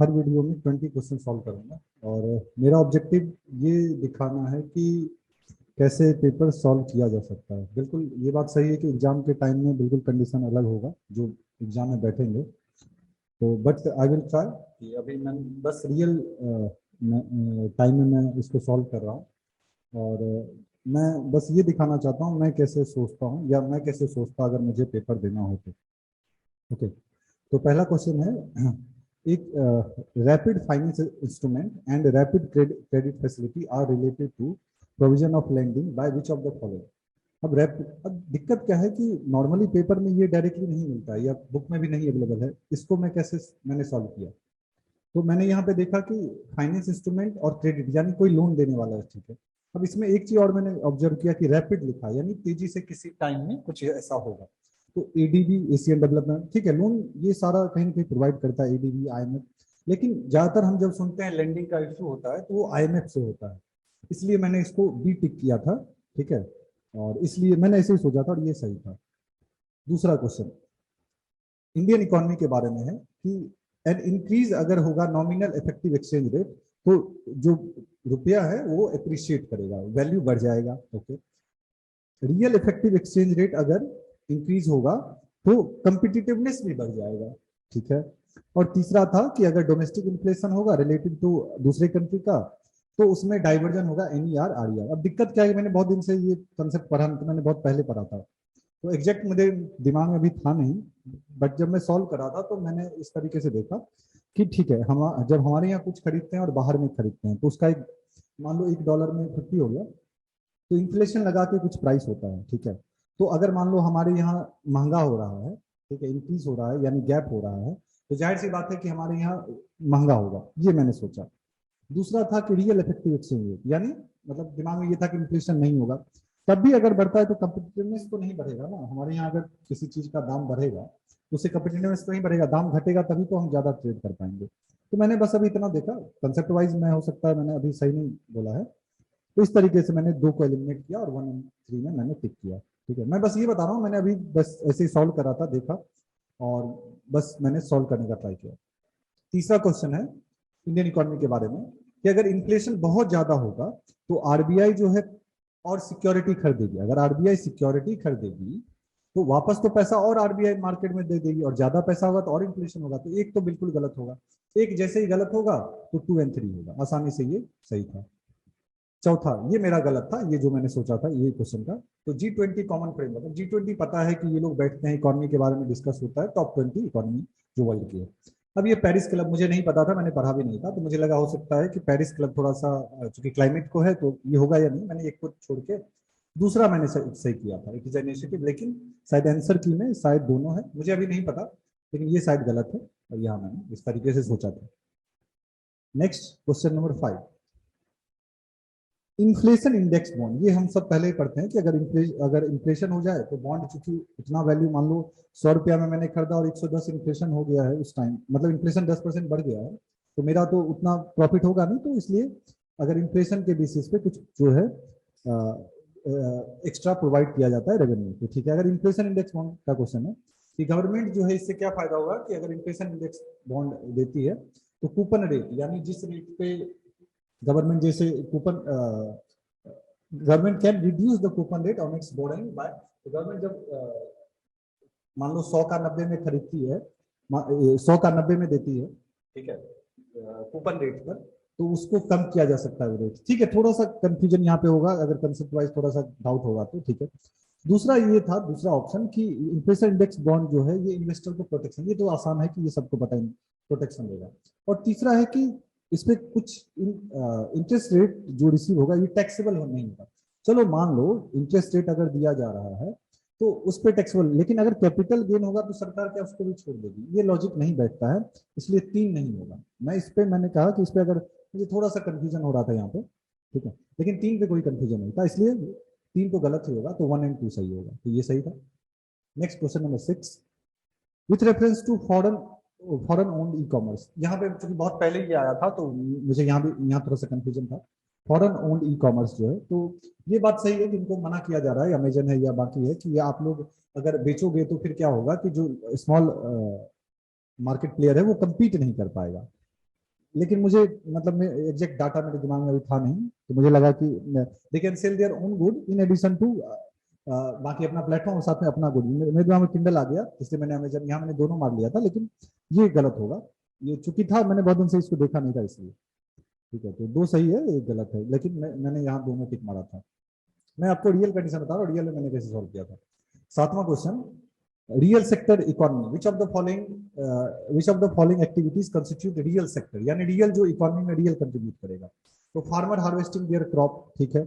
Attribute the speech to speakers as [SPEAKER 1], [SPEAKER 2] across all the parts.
[SPEAKER 1] हर video में 20 question solve करूंगा और मेरा ऑब्जेक्टिव ये दिखाना है कि कैसे पेपर सॉल्व किया जा सकता है। बिल्कुल ये बात सही है कि एग्जाम के टाइम में बिल्कुल कंडीशन अलग होगा जो एग्जाम में बैठेंगे, तो बट आई विल ट्राई कि अभी मैं बस रियल टाइम में मैं इसको सॉल्व कर रहा हूँ और मैं बस ये दिखाना चाहता हूँ मैं कैसे सोचता हूँ या मैं कैसे सोचता अगर मुझे पेपर देना हो तो। ओके, तो पहला क्वेश्चन है, एक rapid finance instrument and rapid credit facility are related to provision of lending by which of the following. अब दिक्कत क्या है कि नॉर्मली पेपर में ये डायरेक्टली नहीं मिलता है या बुक में भी नहीं अवेलेबल है। इसको मैंने सॉल्व किया, तो मैंने यहाँ पे देखा कि फाइनेंस इंस्ट्रूमेंट और क्रेडिट यानी कोई लोन देने वाला है, ठीक है। अब इसमें एक चीज और मैंने ऑब्जर्व किया कि रैपिड लिखा है यानी तेजी से किसी टाइम में कुछ ऐसा होगा। तो एडीबी एशियन डेवलपमेंट, ठीक है, लोन ये सारा कहीं ना कहीं प्रोवाइड करता है एडीबी आईएमएफ, लेकिन ज्यादातर हम जब सुनते हैं लेंडिंग का इशू होता है तो वो आईएमएफ से होता है, इसलिए मैंने इसको बी टिक किया था, ठीक है। और इसलिए मैंने ऐसे ही सोचा था और ये सही था। दूसरा क्वेश्चन इंडियन इकोनॉमी के बारे में है कि एन इंक्रीज अगर होगा नॉमिनल इफेक्टिव एक्सचेंज रेट तो जो रुपया है वो अप्रिशिएट करेगा, वैल्यू बढ़ जाएगा। Okay, real effective exchange rate अगर इंक्रीज होगा तो कंपिटिटिवनेस भी बढ़ जाएगा, ठीक है। और तीसरा था कि अगर डोमेस्टिक इन्फ्लेशन होगा रिलेटेड टू दूसरे कंट्री का तो उसमें डाइवर्जन होगा एनईआर आरईआर। अब दिक्कत क्या है, मैंने बहुत दिन से ये कंसेप्ट पढ़ा, तो मैंने बहुत पहले पढ़ा था तो एग्जैक्ट मुझे दिमाग में अभी था नहीं, बट जब मैं सॉल्व कर रहा था तो मैंने इस तरीके से देखा कि ठीक है, हम जब हमारे यहाँ कुछ खरीदते हैं और बाहर में खरीदते हैं तो उसका एक मान लो $1 में 50 हो गया, तो इन्फ्लेशन लगा के कुछ प्राइस होता है, ठीक है। तो अगर मान लो हमारे यहाँ महंगा हो रहा है, ठीक है, इंक्रीज हो रहा है यानी गैप हो रहा है, तो जाहिर सी बात है कि हमारे यहाँ महंगा होगा, ये मैंने सोचा। दूसरा था कि रियल इफेक्टिव एक्सचेंज रेट यानी मतलब दिमाग में ये था कि इन्फ्लेशन नहीं होगा, तब भी अगर बढ़ता है तो कम्पिटिटिवनेस तो नहीं बढ़ेगा ना। हमारे यहाँ अगर किसी चीज का दाम बढ़ेगा तो उससे कम्पिटिटिवनेस तो नहीं बढ़ेगा, दाम घटेगा तभी तो हम ज्यादा ट्रेड कर पाएंगे। तो मैंने बस अभी इतना देखा, कंसेप्ट वाइज मैं हो सकता है मैंने अभी सही नहीं बोला है, तो इस तरीके से मैंने 2 को एलिमिनेट किया और 1 और 3 में मैंने टिक किया, ठीक है। मैं बस ये बता रहा हूँ, मैंने अभी बस ऐसे ही सॉल्व करा था, देखा और बस मैंने सॉल्व करने का ट्राई किया। तीसरा क्वेश्चन है इंडियन इकोनॉमी के बारे में कि अगर इन्फ्लेशन बहुत ज्यादा होगा तो आरबीआई जो है और सिक्योरिटी खरीदेगी, अगर आरबीआई सिक्योरिटी खरीदेगी तो वापस तो पैसा और आरबीआई मार्केट में दे देगी और ज्यादा पैसा होगा तो और इन्फ्लेशन होगा, तो एक तो बिल्कुल गलत होगा, एक जैसे ही गलत होगा तो 2 और 3 होगा, आसानी से ये सही था। चौथा ये मेरा गलत था, ये जो मैंने सोचा था ये क्वेश्चन का। तो G20 कॉमन फ्रेमवर्क, G20 पता है कि ये लोग बैठते हैं इकोनॉमी के बारे में डिस्कस होता है, टॉप 20 इकोनॉमी जो वर्ल्ड की है। अब ये पेरिस क्लब मुझे नहीं पता था, मैंने पढ़ा भी नहीं था, तो मुझे लगा हो सकता है कि पेरिस क्लब थोड़ा सा चूंकि क्लाइमेट को है तो ये होगा या नहीं, मैंने एक को छोड़ के दूसरा मैंने सही किया था, इट इज इनिशिएटिव, लेकिन शायद आंसर की में शायद दोनों है, मुझे अभी नहीं पता, लेकिन ये शायद गलत है और यहाँ मैंने इस तरीके से सोचा था। Next question number 5, inflation index bond, ये हम सब पहले ही पढ़ते हैं कि अगर इन्फ्लेशन हो जाए तो बॉन्ड चूंकि इतना वैल्यू मान लो 100 रुपया में मैंने खरीदा और 110 इन्फ्लेशन हो गया है उस टाइम, मतलब इन्फ्लेशन 10% बढ़ गया है, तो मेरा तो उतना प्रॉफिट होगा नहीं, तो इसलिए अगर इन्फ्लेशन के बेसिस पे कुछ जो है एक्स्ट्रा प्रोवाइड किया जाता है रेवेन्यू, तो ठीक है। अगर इन्फ्लेशन इंडेक्स बॉन्ड का क्वेश्चन है कि गवर्नमेंट जो है इससे क्या फायदा होगा कि अगर इन्फ्लेशन इंडेक्स बॉन्ड देती है तो कूपन रेट यानी जिस रेट पे गवर्नमेंट जैसे coupon government can reduce the coupon rate on it's borrowing bye, government जब मान लो 100 का 90 में खरीदती है, 100 का 90 में देती है, ठीक है, कूपन रेट पर, तो उसको कम किया जा सकता है रेट, ठीक है। थोड़ा सा कंफ्यूजन यहाँ पे होगा, अगर कंसेप्ट वाइज थोड़ा सा डाउट होगा तो ठीक है। दूसरा ये था दूसरा ऑप्शन कि इन्फ्लेशन इंडेक्स बॉन्ड जो है ये इन्वेस्टर को प्रोटेक्शन, ये तो आसान है कि ये सबको पता है प्रोटेक्शन देगा। और तीसरा है कि इसमें कुछ इंटरेस्ट रेट जो रिसीव होगा ये टैक्सेबल नहीं होगा। चलो मान लो इंटरेस्ट रेट अगर दिया जा रहा है तो उस पर टैक्सेबल, लेकिन अगर कैपिटल गेन होगा तो सरकार क्या उसको भी छोड़ देगी, ये लॉजिक नहीं बैठता है, इसलिए 3 नहीं होगा। मैं इस पे मैंने कहा कि इस पे अगर मुझे थोड़ा सा कंफ्यूजन हो रहा था यहाँ पे, ठीक है, लेकिन 3 पे कोई कंफ्यूजन नहीं था, इसलिए 3 तो गलत ही होगा, तो 1 और 2 सही होगा, तो ये सही था। Next question number 6, with reference to foreign foreign owned e commerce, यहाँ पे चूंकि बहुत पहले ये आया था तो मुझे यहाँ थोड़ा सा कंफ्यूजन था। फॉरेन ओन्ड ई कॉमर्स जो है, तो ये बात सही है कि इनको मना किया जा रहा है, अमेजन है या बाकी है, कि ये आप लोग अगर बेचोगे तो फिर क्या होगा कि जो स्मॉल मार्केट प्लेयर है वो कम्पीट नहीं कर पाएगा। लेकिन मुझे मतलब मैं एग्जैक्ट डाटा मेरे दिमाग में अभी था नहीं, तो मुझे लगा कि they can sell their own good in addition to बाकी अपना प्लेटफॉर्म और साथ में अपना गुड। मेरे दिमाग में किंडल आ गया, इसलिए मैंने अमेजन यहाँ मैंने दोनों मार लिया था, लेकिन ये गलत होगा। ये चूंकि था मैंने बहुत दिन से इसको देखा नहीं था इसलिए। ठीक है, तो दो सही है एक गलत है, लेकिन मैंने यहाँ दोनों टिक मारा था। मैं आपको रियल कंडीशन बता रहा हूँ, रियल में मैंने कैसे सॉल्व किया था। सातवां question, real sector economy, which of the following activities constitute real sector, यानी रियल जो इकोनॉमी में रियल कंट्रीब्यूट करेगा। तो फार्मर हार्वेस्टिंग देयर क्रॉप, ठीक है,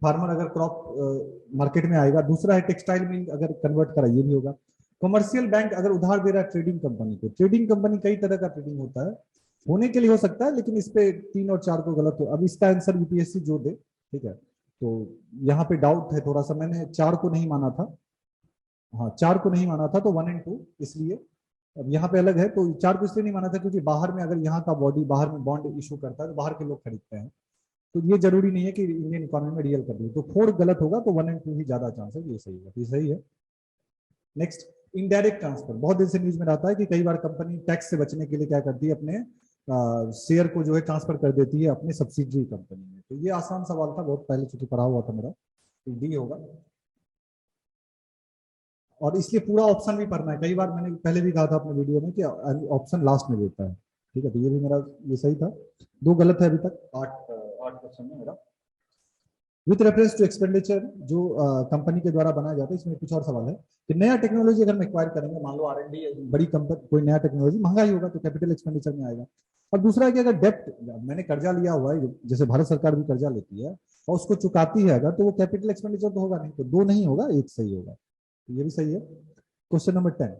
[SPEAKER 1] फार्मर अगर क्रॉप मार्केट में आएगा। दूसरा है टेक्सटाइल मिल अगर कन्वर्ट करा, ये भी होगा। कमर्शियल बैंक अगर उधार दे रहा है ट्रेडिंग कंपनी को, ट्रेडिंग कंपनी कई तरह का ट्रेडिंग होता है, होने के लिए हो सकता है, लेकिन इस पे 3 और 4 को गलत हो। अब इसका आंसर यूपीएससी जो दे, ठीक है, तो यहाँ पे डाउट है थोड़ा सा, मैंने 4 को नहीं माना था। हाँ 4 को नहीं माना था, तो 1 और 2 इसलिए। अब यहाँ पे अलग है, तो 4 को इसलिए नहीं माना था क्योंकि बाहर में अगर यहाँ का बॉडी बाहर में बॉन्ड इशू करता है तो बाहर के लोग खरीदते हैं, तो ये जरूरी नहीं है कि इंडियन इकोनॉमी में रियल कर दे। तो 4 गलत होगा, तो 1 और 2 ही ज्यादा चांस है, ये सही है, ये सही है। नेक्स्ट, इनडायरेक्ट ट्रांसफर, बहुत दिन से न्यूज में रहता है कि कई बार कंपनी टैक्स से बचने के लिए क्या करती है, अपने शेयर को जो है ट्रांसफर कर देती है अपने सब्सिडरी कंपनी में। तो ये आसान सवाल था, बहुत पहले चूंकि पढ़ा हुआ था मेरा, तो डी होगा। और इसलिए पूरा ऑप्शन भी पढ़ना है, कई बार मैंने पहले भी कहा था अपने वीडियो में कि ऑप्शन लास्ट में देता है। ठीक है, तो ये भी मेरा ये सही था। 2 गलत है अभी तक, 8 क्वेश्चन में मेरा। विथ रेफरेंस टू एक्सपेंडिचर जो कंपनी के द्वारा बनाया जाता है, इसमें कुछ और सवाल है कि नया टेक्नोलॉजी अगर हम एक्वायर करेंगे, मान लो आर&डी, बड़ी कंपनी कोई नया टेक्नोलॉजी, महंगा ही होगा, तो कैपिटल एक्सपेंडिचर में आएगा। और दूसरा है कि अगर डेप्ट, मैंने कर्जा लिया हुआ है, जैसे भारत सरकार भी कर्जा लेती है और उसको चुकाती है अगर, तो वो कैपिटल एक्सपेंडिचर तो होगा नहीं, तो 2 नहीं होगा, 1 सही होगा, तो ये भी सही है। क्वेश्चन नंबर 10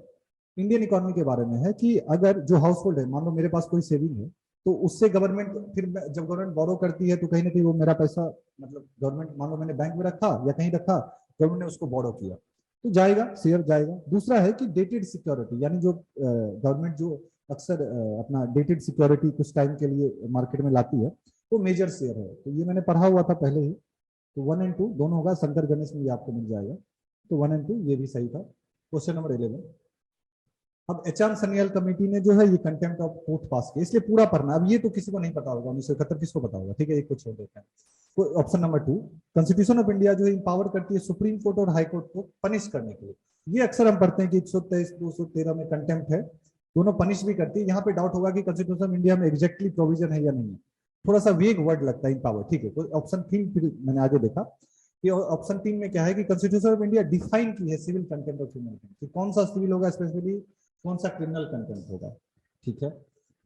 [SPEAKER 1] इंडियन इकोनॉमी के बारे में है कि अगर जो हाउस होल्ड है, मान लो मेरे पास कोई सेविंग है, तो उससे गवर्नमेंट फिर जब गवर्नमेंट बोरो करती है तो कहीं ना कहीं वो मेरा पैसा, मतलब गवर्नमेंट मान लो मैंने बैंक में रखा या कहीं रखा, गवर्नमेंट ने उसको बोरो किया, तो जाएगा, शेयर जाएगा। दूसरा है कि डेटेड सिक्योरिटी, यानी जो गवर्नमेंट जो अक्सर अपना डेटेड सिक्योरिटी कुछ टाइम के लिए मार्केट में लाती है, तो मेजर शेयर है, तो ये मैंने पढ़ा हुआ था पहले ही। तो 1 और 2 दोनों होगा, शंकर गणेश में भी आपको मिल जाएगा, तो 1 और 2 ये भी सही था। क्वेश्चन नंबर 11, अब एचआर सनियाल कमेटी ने जो है ये कंटेम्प्ट ऑफ कोर्ट पास किया, इसलिए पूरा पढ़ना। अब ये तो किसी को नहीं पता होगा, 1971 किसको पता होगा, ठीक है, एक को छोड़ देते हैं। Option number 2, constitution of India जो है इंपावर करती है सुप्रीम कोर्ट और हाई कोर्ट को पनिश करने के लिए। ये अक्सर हम पढ़ते हैं कि 123 213 में कंटेम्प्ट है, दोनों पनिश भी करती है। यहाँ पे डाउट होगा कि कॉन्स्टिट्यूशन ऑफ इंडिया में एग्जैक्टली प्रोविजन है या नहीं है, थोड़ा सा वेग वर्ड लगता है इंपावर, ठीक है। तो ऑप्शन 3 फिर मैंने आगे देखा कि ऑप्शन 3 में क्या है कि कॉन्स्टिट्यूशन ऑफ इंडिया डिफाइन की है सिविल कंटेम्प्ट ऑफ ह्यूमन कि कौन सा सिविल होगा, स्पेशली कौन सा क्रिमिनल कंटेम्प्ट होगा, ठीक है।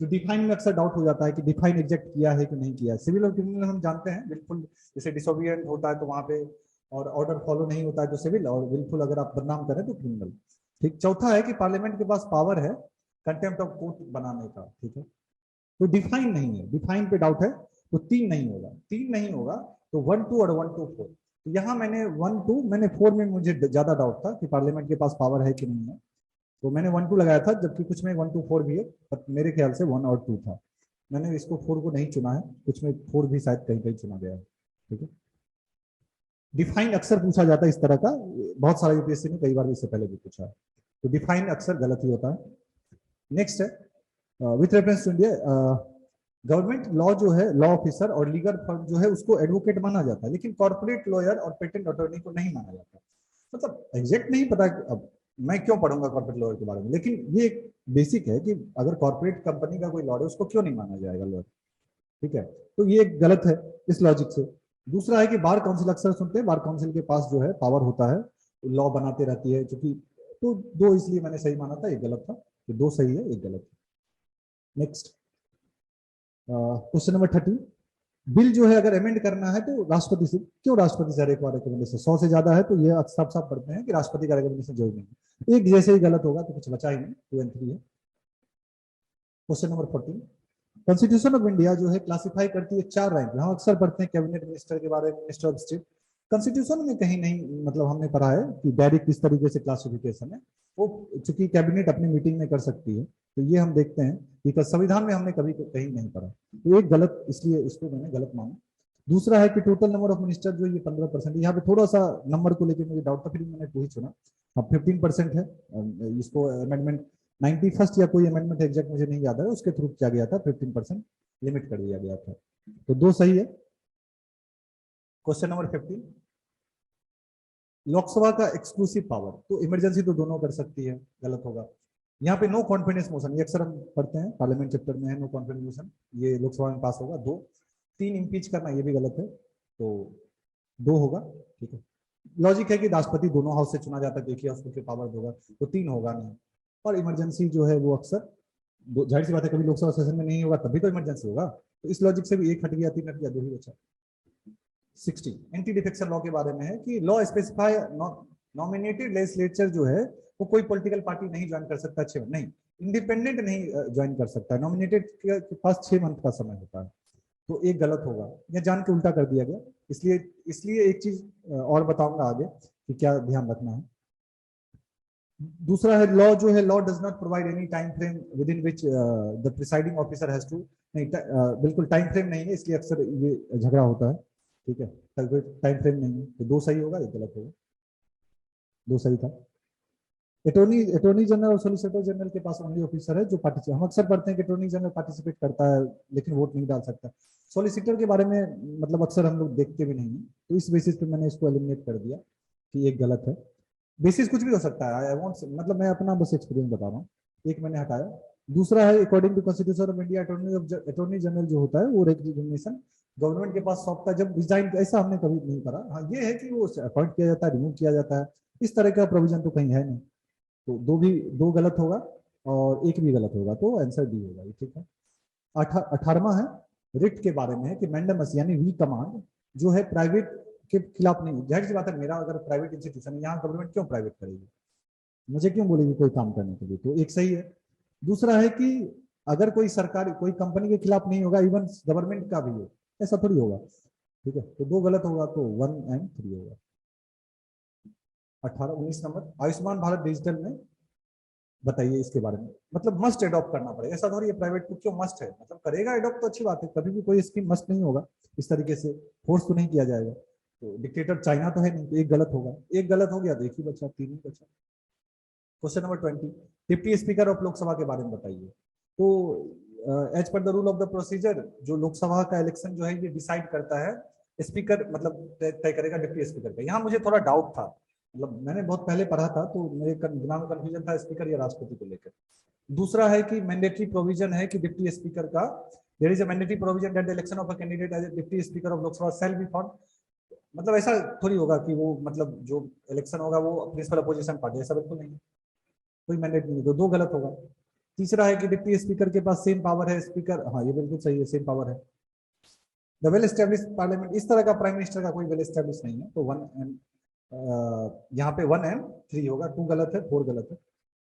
[SPEAKER 1] तो डिफाइन में अक्सर डाउट हो जाता है कि डिफाइन एग्जैक्ट किया है कि नहीं किया है। सिविल और क्रिमिनल हम जानते हैं, बिल्कुल जैसे डिसोबिडिएंट होता है तो वहां पे, और ऑर्डर फॉलो नहीं होता है तो सिविल, और बिल्कुल अगर आप बदनाम करें तो क्रिमिनल, ठीक। चौथा है कि पार्लियामेंट के पास पावर है कंटेम्प्ट ऑफ कोर्ट बनाने का, ठीक है। तो डिफाइन नहीं है, डिफाइन पे डाउट है, तो 3 नहीं होगा, 3 नहीं होगा, तो 1 2 और 1 2 4। तो यहाँ मैंने 1 2, मैंने 4 में मुझे ज्यादा डाउट था कि पार्लियामेंट के पास पावर है कि नहीं है, तो मैंने 1 2 लगाया था, जबकि कुछ में 1 2 4 भी है, पर मेरे ख्याल से 1 और 2 था। मैंने इसको 4 को नहीं चुना है, कुछ में 4 भी शायद कहीं कहीं चुना गया है, ठीक है। डिफाइन अक्सर पूछा जाता है इस तरह का, बहुत सारा यूपीएससी ने कई बार इससे पहले भी पूछा है, तो डिफाइन अक्सर गलत ही होता है। नेक्स्ट है with reference to India, government law जो है, लॉ ऑफिसर और लीगल फर्म जो है उसको एडवोकेट माना जाता है, लेकिन कॉर्पोरेट लॉयर और पेटेंट अटॉर्नी को नहीं माना जाता। मतलब एग्जैक्ट नहीं पता, अब मैं क्यों पढ़ूंगा कॉर्पोरेट लॉयर के बारे में, लेकिन ये एक बेसिक है कि अगर कॉर्पोरेट कंपनी का कोई लॉयर है उसको क्यों नहीं माना जाएगा लॉयर, ठीक है। तो ये गलत है इस लॉजिक से। दूसरा है कि बार काउंसिल, अक्सर सुनते हैं बार काउंसिल के पास जो है पावर होता है, लॉ बनाते रहती है, क्योंकि तो 2 इसलिए मैंने सही माना था, एक गलत था, तो 2 सही है, एक गलत है। नेक्स्ट क्वेश्चन नंबर 30, बिल जो है अगर अमेंड करना है तो राष्ट्रपति से, क्यों राष्ट्रपति से हर एक बार रिकमेंडेशन 100 से ज्यादा है, तो ये साफ साफ पढ़ते हैं कि राष्ट्रपति का रिकमेंडेशन जरूरी नहीं है। एक जैसे ही गलत होगा तो कुछ बचा ही नहीं, 2 और 3 है। Question number 14, constitution of India जो है क्लासिफाई करती है 4 रैंक, हम अक्सर पढ़ते हैं कैबिनेट मिनिस्टर के बारे में, मिनिस्टर ऑफ स्टेट। कॉन्स्टिट्यूशन में कहीं नहीं, मतलब हमने पढ़ा है कि डायरेक्ट किस तरीके से क्लासिफिकेशन है, वो चूंकि कैबिनेट अपनी मीटिंग में कर सकती है, तो ये हम देखते हैं कि संविधान में हमने कभी कहीं नहीं पढ़ा, तो एक गलत, इसलिए इसको मैंने गलत माना। दूसरा है कि टोटल नंबर ऑफ मिनिस्टर जो ये 15%, यहाँ पे थोड़ा सा नंबर को लेकर मुझे डाउट था, फिर मैंने वही चुना। अब 15% है, इसको अमेंडमेंट 91st या कोई अमेंडमेंट एग्जैक्ट मुझे नहीं याद है, उसके थ्रू किया गया था 15%। लिमिट कर दिया गया था। तो दो सही है। क्वेश्चन नंबर 15, लोकसभा का एक्सक्लूसिव पावर, तो इमरजेंसी तो दोनों कर सकती है, गलत होगा। यहाँ पे नो कॉन्फिडेंस मोशन, ये अक्सर हम पढ़ते हैं पार्लियामेंट चैप्टर में है, नो कॉन्फिडेंस मोशन, ये लोकसभा में पास होगा। दो, तीन इम्पीच करना, ये भी गलत है, तो दो होगा। ठीक है, लॉजिक है कि राष्ट्रपति दोनों हाउस से चुना जाता है, देखिए हाउस के पावर होगा, तो तीन होगा नहीं। और इमरजेंसी जो है वो अक्सर जाहिर सी बात है, कभी लोकसभा सेशन में नहीं होगा तभी तो इमरजेंसी होगा, तो इस लॉजिक से भी एक हट गया, तीन हट गया, दो ही बचा। 60 एंटी डिफेक्शन लॉ के बारे में है कि लॉ स्पेसिफाई नॉमिनेटेड लेजिस्लेचर जो है वो कोई पॉलिटिकल पार्टी नहीं ज्वाइन कर सकता, 6 नहीं, इंडिपेंडेंट नहीं ज्वाइन कर सकता है, नॉमिनेटेड के पास 6 मंथ का समय होता है, तो एक गलत होगा, यह जान के उल्टा कर दिया गया। इसलिए इसलिए एक चीज और बताऊंगा आगे कि क्या ध्यान रखना है। दूसरा है लॉ जो है, law does not provide any time frame within which the presiding officer has to, नहीं बिल्कुल टाइम फ्रेम नहीं है, इसलिए अक्सर ये झगड़ा होता है। ठीक है, टाइम फ्रेम नहीं है, तो दो सही होगा, एक गलत होगा। दो सही था। अटॉर्नी जनरल और सोलिसिटर जनरल के पास ओनली ऑफिसर है जो पार्टिसिपेट, हम अक्सर पढ़ते हैं कि अटॉर्नी जनरल पार्टिसिपेट करता है लेकिन वोट नहीं डाल सकता। सोलिसिटर के बारे में मतलब अक्सर हम लोग देखते भी नहीं है, तो इस बेसिस पे मैंने इसको एलिमिनेट कर दिया कि एक गलत है। बेसिस कुछ भी हो सकता है, आई वांट मतलब मैं अपना बस एक्सपीरियंस बता रहा हूँ, एक मैंने हटाया। दूसरा है according to constitution of India attorney general जो होता है वो रिकग्निशन गवर्नमेंट के पास सौंपता है जब रिजाइन, ऐसा हमने कभी नहीं करा। हाँ ये है कि वो अपॉइंट किया जाता है, रिमूव किया जाता है, इस तरह का प्रोविजन तो कहीं है नहीं, तो दो गलत होगा और एक भी गलत होगा, तो आंसर डी होगा ये। ठीक है, 18वां है रिट के बारे में है कि मैंडेमस यानी वी कमांड जो है प्राइवेट के खिलाफ नहीं, जाहिर सी बात है मेरा अगर प्राइवेट इंस्टीट्यूशन है, यहाँ गवर्नमेंट क्यों प्राइवेट करेगी, मुझे क्यों बोलेगी कोई काम करने के लिए, तो एक सही है। दूसरा है कि अगर कोई सरकारी कोई कंपनी के खिलाफ नहीं होगा, इवन गवर्नमेंट का भी हो, ऐसा थोड़ी होगा। ठीक है, तो दो गलत होगा, तो 1 एंड 3 होगा। 19 नंबर, आयुष्मान भारत डिजिटल में बताइए इसके बारे में, मतलब मस्ट एडॉप्ट करना पड़ेगा, ऐसा थोड़ी है प्राइवेट को क्यों मस्ट है, मतलब करेगा एडॉप्ट तो अच्छी बात है, कभी भी कोई स्कीम मस्ट नहीं होगा, इस तरीके से फोर्स तो नहीं किया जाएगा, तो डिक्टेटर चाइना तो है नहीं, तो एक गलत होगा, एक गलत हो गया, देखिए बचा, तीन ही बचा। Question number 20, deputy speaker of Lok Sabha के बारे में बताइए। तो as per the rule of the procedure जो लोकसभा का इलेक्शन जो है ये डिसाइड करता है स्पीकर, मतलब तय करेगा डिप्टी स्पीकर का। यहाँ मुझे थोड़ा डाउट था, मतलब मैंने बहुत पहले पढ़ा था तो मेरे दिमाग में कंफ्यूजन था स्पीकर या राष्ट्रपति को लेकर। दूसरा है कि मैंडेटरी प्रोविजन है कि डिप्टी स्पीकर का, there is a mandatory provision that the election of a candidate as deputy speaker of Lok Sabha shall be for, मतलब ऐसा थोड़ी होगा कि वो मतलब जो इलेक्शन होगा वो प्रिंसिपल अपोजिशन पार्टी, ऐसा बिल्कुल नहीं, कोई मैंडेट नहीं, तो दो गलत होगा। तीसरा है कि डिप्टी स्पीकर के पास सेम पावर है स्पीकर, हाँ ये बिल्कुल सही है, सेम पावर है। द वेल एस्टेब्लिश पार्लियामेंट, इस तरह का प्राइम मिनिस्टर का कोई वेल एस्टेब्लिश नहीं है, तो 1 एंड यहाँ पे 1 एंड 3 होगा, 2 गलत है, 4 गलत है।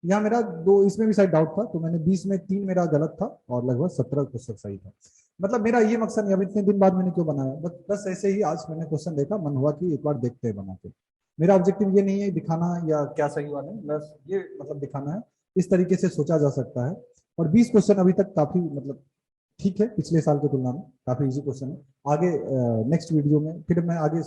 [SPEAKER 1] यहाँ मेरा दो इसमें भी शायद डाउट था, तो मैंने 20 में 3 मेरा गलत था और लगभग 17 क्वेश्चन सही था। मतलब मेरा ये मकसद नहीं, अब इतने दिन बाद मैंने क्यों बनाया, बस ऐसे ही आज मैंने क्वेश्चन देखा, मन हुआ कि एक बार देखते हैं बना के। मेरा ऑब्जेक्टिव ये नहीं है दिखाना या क्या सही हुआ नहीं, बस ये मतलब दिखाना है, इस तरीके से सोचा जा सकता है। और 20 क्वेश्चन अभी तक काफी मतलब ठीक है, पिछले साल की तुलना में काफी इजी क्वेश्चन है। आगे नेक्स्ट वीडियो में फिर मैं आगे